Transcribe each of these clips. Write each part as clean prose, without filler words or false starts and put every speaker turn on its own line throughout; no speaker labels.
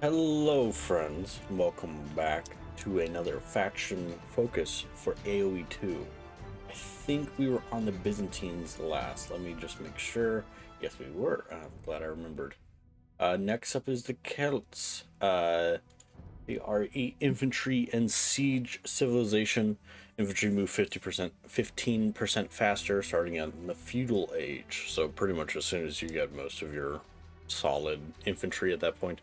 Hello friends, welcome back to another faction focus for AOE 2. I think we were on the Byzantines last. Let me just make sure. Yes, we were. I'm glad I remembered. Next up is the Celts. They are a infantry and siege civilization. Infantry move 15% faster starting in the feudal age. So pretty much as soon as you get most of your solid infantry at that point.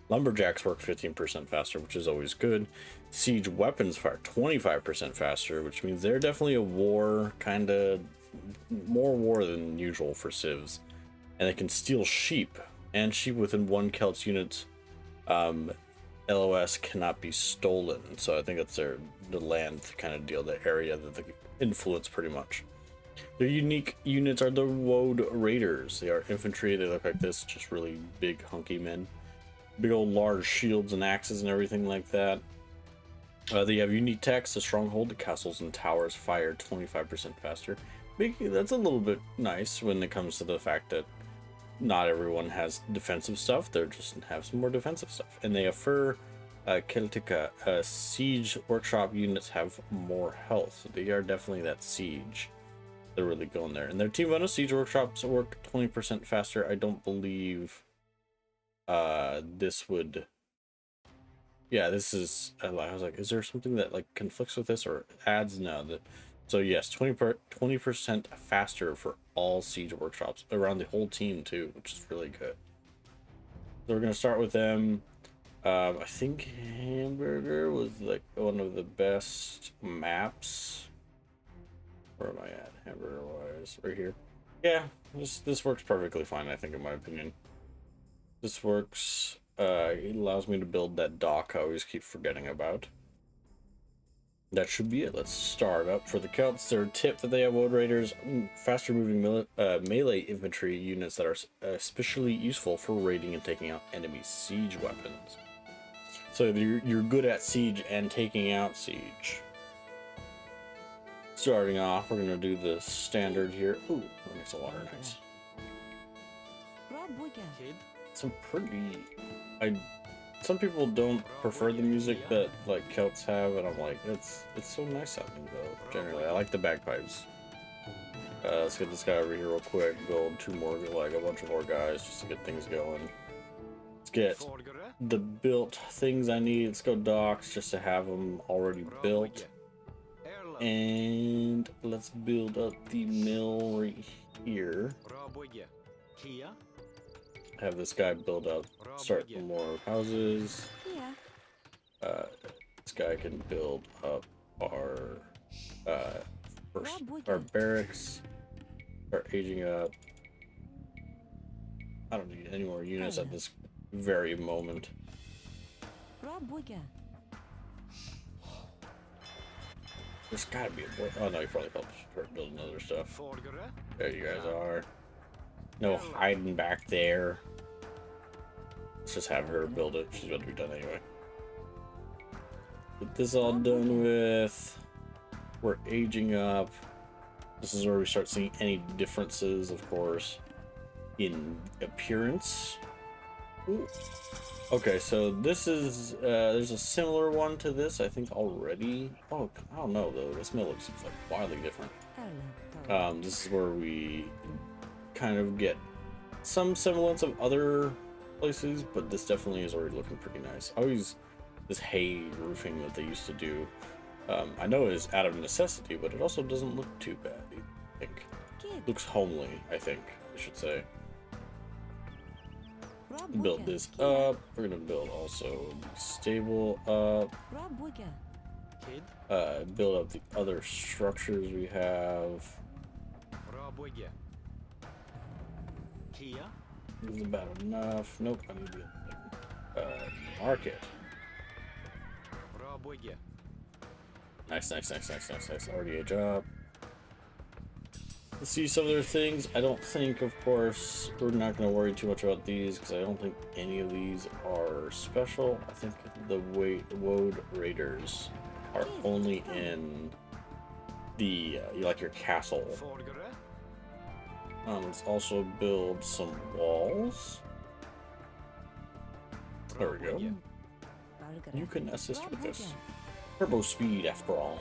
Lumberjacks work 15% faster, which is always good. Siege weapons fire 25% faster, which means they're definitely a war, kind of more war than usual for civs. And they can steal sheep, and sheep within one Celt's unit LOS cannot be stolen. So I think that's the land kind of deal, the area that they influence pretty much. Their unique units are the Woad Raiders. They are infantry. They look like this, just really big, hunky men. Big old large shields and axes and everything like that. They have unique techs. The stronghold, the castles and towers fire 25% faster. That's a little bit nice when it comes to the fact that not everyone has defensive stuff. They just have some more defensive stuff. And they have Celtica. Siege workshop units have more health. So they are definitely that siege. They're really going there. And their team bonus siege workshops work 20% faster. I don't believe this would, yeah, this is, I was like, is there something that like conflicts with this or adds? No, so yes, 20% faster for all siege workshops around the whole team too, which is really good. So we're gonna start with them. I think Hamburger was like one of the best maps. Where am I at, Hamburger wise? Right here. Yeah, this works perfectly fine, I think, in my opinion. This works. It allows me to build that dock I always keep forgetting about. That should be it. Let's start up for the Celts. Their tip that they have Woad Raiders, faster moving melee infantry units that are especially useful for raiding and taking out enemy siege weapons. So you're good at siege and taking out siege. Starting off, we're gonna do the standard here. Ooh, that makes a water nice. Some pretty, some people don't prefer the music that like Celts have, and I'm like, it's so nice sounding though. Generally, I like the bagpipes. Let's get this guy over here real quick. Build two more, like a bunch of more guys, just to get things going. Let's get the built things I need. Let's go docks just to have them already built, and let's build up the mill right here. Have this guy build up, start more houses. This guy can build up our our barracks, start aging up. I don't need any more units at this very moment. There's gotta be a boy. Oh no, you probably helped start building other stuff. There you guys are. No hiding back there. Let's just have her build it. She's about to be done anyway. Get this all done with. We're aging up. This is where we start seeing any differences, of course, in appearance. Ooh. Okay, so this is there's a similar one to this, I think, already. Oh, I don't know though. This mill looks like wildly different. This is where we kind of get some semblance of other places, but this definitely is already looking pretty nice. Always this hay roofing that they used to do. I know it is out of necessity, but it also doesn't look too bad, I think. It looks homely, I think, I should say. Build this up. We're gonna build also the stable up. Build up the other structures we have. This is about enough. Nope, I need to market. Nice. Already a job. Let's see some of their things. I don't think, of course, we're not going to worry too much about these because I don't think any of these are special. I think the Woad Raiders are only in the, like your castle. Let's also build some walls. There we go. You can assist with this. Turbo speed, after all.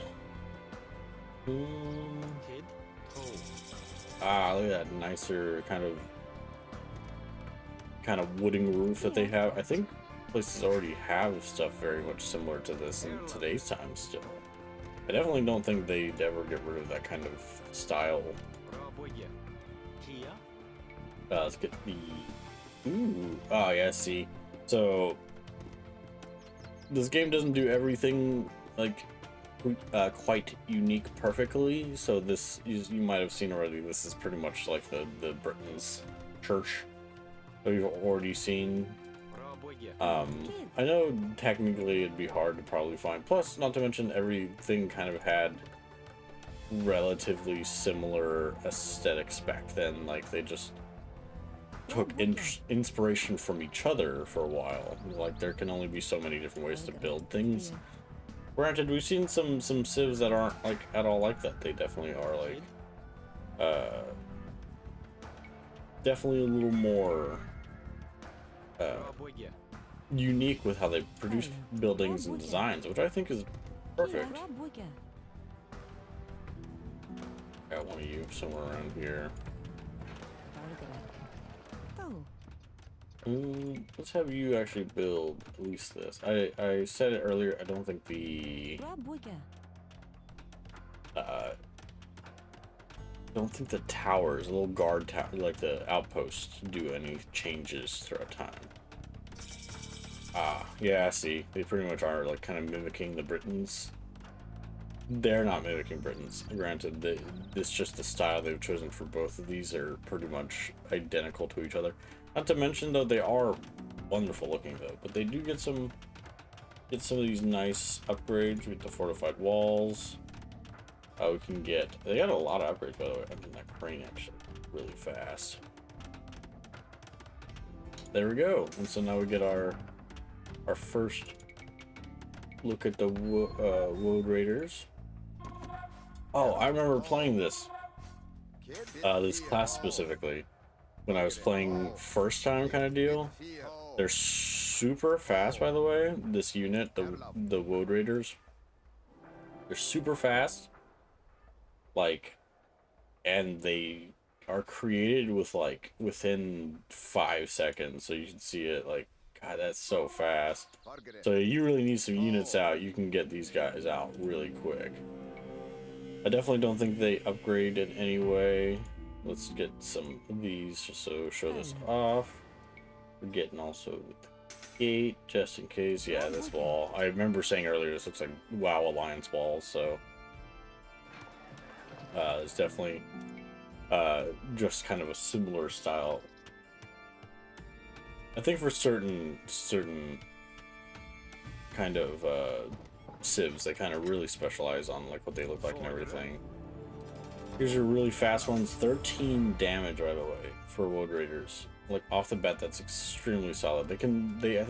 Ah, look at that nicer kind of wooden roof that they have. I think places already have stuff very much similar to this in today's time still. I definitely don't think they'd ever get rid of that kind of style. Let's get the... Ooh. Oh, yeah, see. So, this game doesn't do everything, like, quite unique perfectly. So this, you might have seen already, this is pretty much like the Britain's church that we've already seen. I know technically it'd be hard to probably find. Plus, not to mention, everything kind of had relatively similar aesthetics back then. Like, they just took inspiration from each other for a while. Like, there can only be so many different ways to build things. Granted, we've seen some civs that aren't like at all like that. They definitely are like definitely a little more unique with how they produce buildings and designs, which I think is perfect. Got one of you somewhere around here. Let's have you actually build at least this. I said it earlier, I don't think the towers, the little guard tower, like the outposts, do any changes throughout time. Ah, yeah, I see. They pretty much are like kind of mimicking the Britons. They're not mimicking Britons. Granted, it's just the style they've chosen for both of these are pretty much identical to each other. Not to mention, though, they are wonderful looking, though. But they do get some of these nice upgrades with the fortified walls. We can get... They got a lot of upgrades, by the way. I mean, that crane actually really fast. There we go. And so now we get our first look at the Woad Raiders. Oh, I remember playing this class specifically when I was playing first time kind of deal. They're super fast, by the way. This unit, the Woad Raiders, they're super fast. Like, and they are created with like within 5 seconds, so you can see it. Like, God, that's so fast. So you really need some units out. You can get these guys out really quick. I definitely don't think they upgrade it anyway. Let's get some of these just so show this off. We're getting also the gate just in case. Yeah, this wall. I remember saying earlier this looks like WoW Alliance walls, so it's definitely just kind of a similar style. I think for certain kind of civs, they kind of really specialize on like what they look like and everything. Here's your really fast ones. 13 damage, by the way, for Woad Raiders. Like, off the bat, that's extremely solid. I think they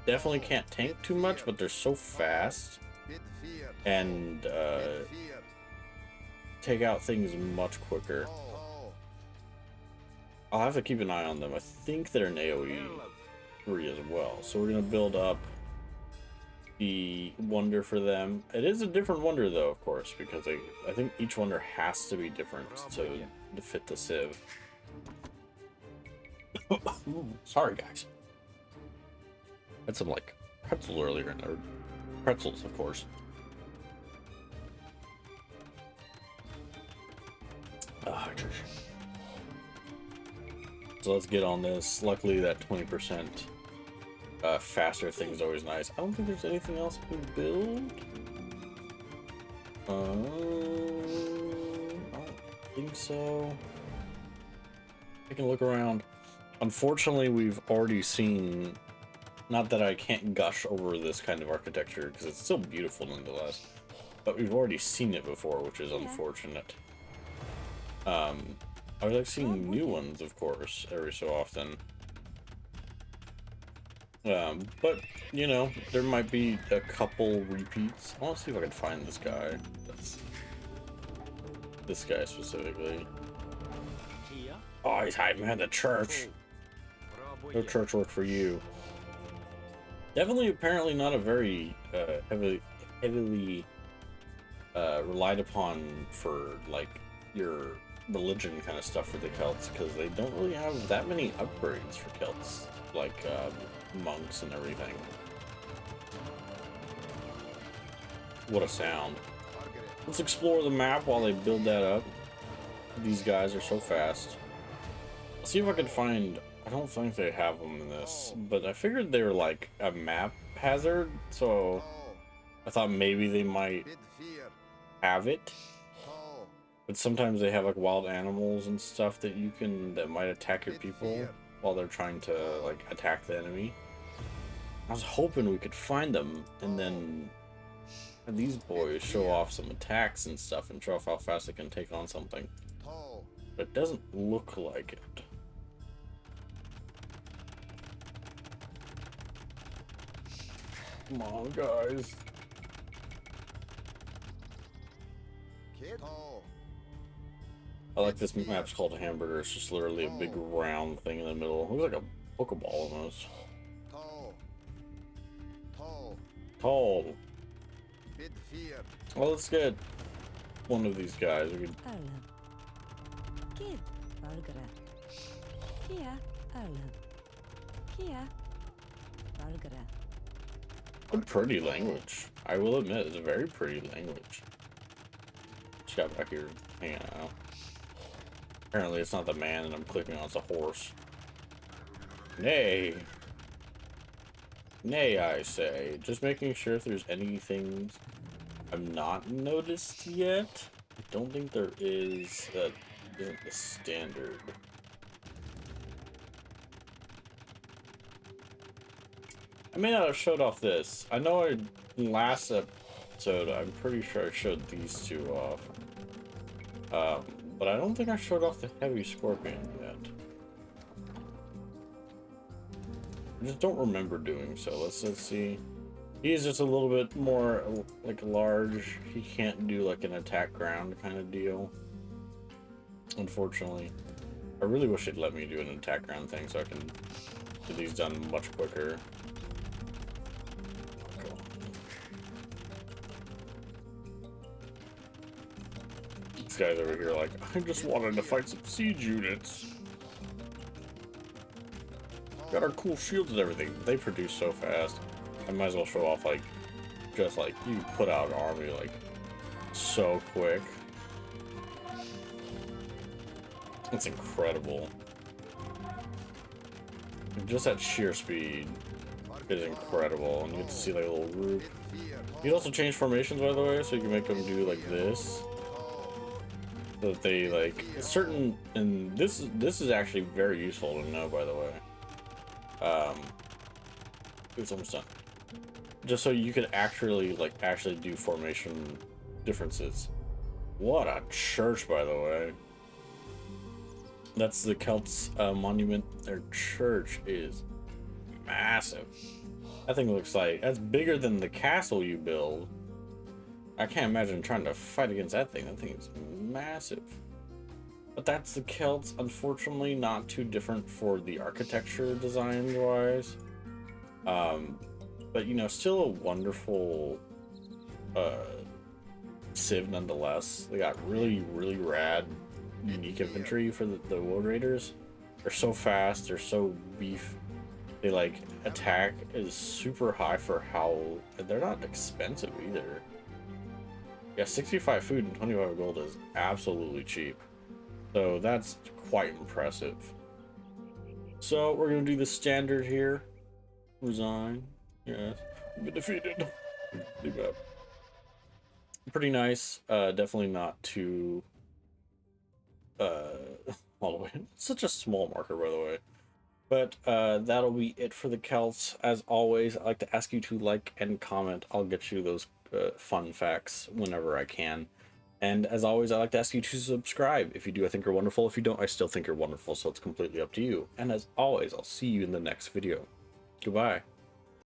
definitely can't tank too much, but they're so fast and take out things much quicker. I'll have to keep an eye on them. I think they're an AOE 3 as well. So we're gonna build up the wonder for them. It is a different wonder though, of course, because I think each wonder has to be different to fit the civ. Sorry guys. Had some like pretzels earlier, or pretzels, of course. So let's get on this. Luckily that 20% faster thing is always nice. I don't think there's anything else we can build. I don't think so. I can look around. Unfortunately, we've already seen, not that I can't gush over this kind of architecture because it's still beautiful nonetheless, but we've already seen it before, which is unfortunate. I was like seeing new ones, of course, every so often. But, you know, there might be a couple repeats. I want to see if I can find this guy. This guy specifically. Oh, he's hiding behind the church. No church work for you. Definitely, apparently not a very heavily relied upon for like your religion kind of stuff for the Celts, because they don't really have that many upgrades for Celts, like monks and everything. What a sound. Let's explore the map while they build that up. These guys are so fast. I'll see if I can find... I don't think they have them in this, but I figured they were like a map hazard, so I thought maybe they might have it. But sometimes they have like wild animals and stuff that you can... that might attack your people while they're trying to like attack the enemy. I was hoping we could find them and then have these boys show off some attacks and stuff and show off how fast they can take on something. But it doesn't look like it. Come on, guys. I like this map's called a hamburger. It's just literally a big round thing in the middle. It looks like a Pokeball almost. Tall. Well, let's get one of these guys. We could... A pretty language. I will admit, it's a very pretty language. Just got back here hanging out. Apparently it's not the man and I'm clicking on, it's a horse. Nay. Nay, I say. Just making sure if there's anything I've not noticed yet. I don't think there is. That isn't the standard. I may not have showed off this. I know last episode, I'm pretty sure I showed these two off. But I don't think I showed off the heavy scorpion yet. I just don't remember doing so. Let's see. He's just a little bit more like large. He can't do like an attack ground kind of deal. Unfortunately. I really wish they'd let me do an attack ground thing so I can get these done much quicker. This guy's over here like, I just wanted to fight some siege units. Got our cool shields and everything. They produce so fast. I might as well show off like, just like you put out an army like so quick. It's incredible. Just that sheer speed is incredible, and you get to see like a little group. You can also change formations, by the way, so you can make them do like this, so that they like certain. And this is actually very useful to know, by the way. It's almost done. Just so you could actually do formation differences. What a church, by the way. That's the Celts monument. Their church is massive. That thing looks like that's bigger than the castle you build. I can't imagine trying to fight against that thing. That thing is massive. But that's the Celts. Unfortunately, not too different for the architecture design wise. But you know, still a wonderful civ nonetheless. They got really rad unique infantry for the Wood Raiders. They're so fast, they're so beef. They like attack is super high for how they're not expensive either. Yeah, 65 food and 25 gold is absolutely cheap. So that's quite impressive. So we're gonna do the standard here. Resign. Yes. Been defeated. Leave up. Pretty nice. Definitely not too all the way. It's such a small marker, by the way. But that'll be it for the Celts. As always, I like to ask you to like and comment. I'll get you those fun facts whenever I can. And as always, I like to ask you to subscribe. If you do, I think you're wonderful. If you don't, I still think you're wonderful, so it's completely up to you. And as always, I'll see you in the next video. Goodbye.